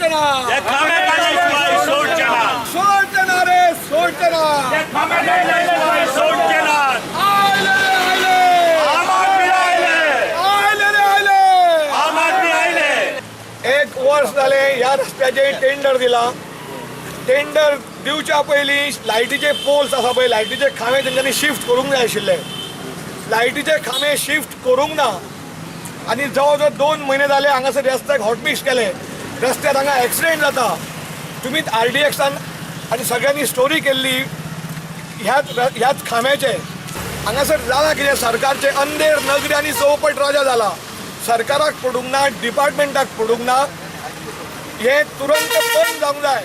सोडचना सोडचना रे सोडचना एक वर्ष जाले ह्या रस्त्याचे टेंडर दिला. टेंडर दिवच्या पयलीं लायटीचे पोल्स आसा पळय, लायटीचे खांबे तेंच्यांनी शिफ्ट करूंक जाय आशिल्ले. लायटीचे खांबे शिफ्ट करूंक ना आनी जवळ जवळ 2 महिने जाले हांगासर रस्त्याक हॉटमिक्स केले. रस्त्यार हांगा एक्सिडेंट जाता. तुमी RDXान आनी सगळ्यांनी स्टोरी केल्ली ह्याच खांब्याचे. हांगासर जाला कितें, सरकारचे अंधेर नगरी आनी चौपट राजा जाला. सरकाराक पडूंक ना, डिपार्टमेंटाक पडूंक ना. हे तुरंत बंद जावंक जाय.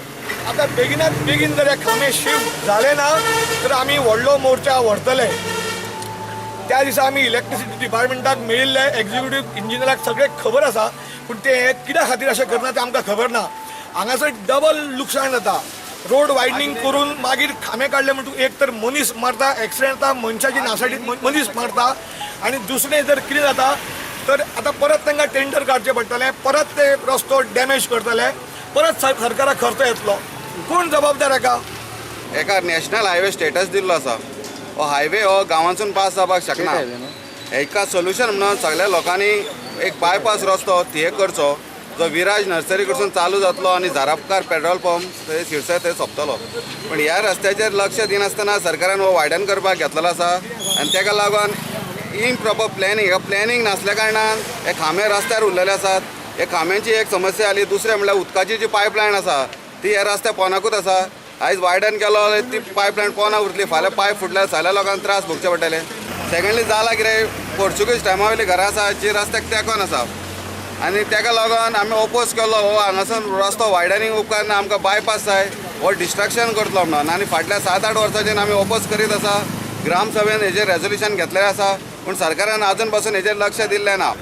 आतां बेगिनात बेगीन जर हे खांबे शिफ्ट झाले ना तर आमी व्हडलो मोर्चा व्हरतले. त्या दिसा आमी इलेक्ट्रिसिटी डिपार्टमेंटाक मेळिल्ले, एक्झिक्युटीव इंजिनियराक सगळे खबर आसा, पूण ते कित्या खातीर अशें करना तें आमकां खबर ना. हांगासर डबल लुकसाण जाता. रोड वायडनींग करून मागीर खांबे काडले म्हणटून एक तर मनीस मारता, एक्सिडेंट जाता, मनशाची नासाडी मनीस मारता. आनी दुसरें जर कितें जाता तर आतां परत तांकां टेंडर काडचें पडटलें, परत ते रस्तो डॅमेज करतले, परत सरकाराक खर्च येतलो. कोण जबाबदार एका नॅशनल हायवे स्टेटस दिल्लो आसा. हो हायवे हो गांवांतसून पास जावपाक शकना. हेका सोल्युशन म्हणून सगळ्या लोकांनी एक बायपास रस्तो थिये करचो, जो विराज नर्सरी कडसून चालू जातलो आनी झारापकार पेट्रोल पंप थंय शिरसाय थंय सोंपतलो. पूण ह्या रस्त्याचेर लक्ष दिनासतना सरकारान हो वायडन करपाक घेतलेलो आसा आनी ताका लागून इम्प्रॉपर प्लॅनिंग नासल्या कारणान हे खांबे रस्त्यार उरलेले आसात. हे खांब्यांची एक समस्या आली. दुसरें म्हणल्यार उदकाची जी पायपलायन आसा ती ह्या रस्त्या पोंदाकूच आसा. आयज वायडन केलो ती पायपलायन पोंदा उरतली, फाल्यां पायप फुटल्यार सगळ्या लोकांक त्रास भोगचे पडटले. सेकंडली जाला कितें, पोर्चुगीज टायमा वयली घरां आसा जी रस्त्याक तेंकोन आसा आनी ताका लागून आमी ओपोज केलो हो हांगासून रस्तो वायडनींग उपकारना, आमकां बायपास जाय, हो डिस्ट्रक्शन करतलो म्हणून. आनी फाटल्या 7-8 वर्सांच्यान आमी ओपोज करीत आसा. ग्रामसभेन हेजेर रेजोल्युशन घेतलेलें आसा, पूण सरकारान आजून पासून हेजेर लक्ष दिल्लें ना.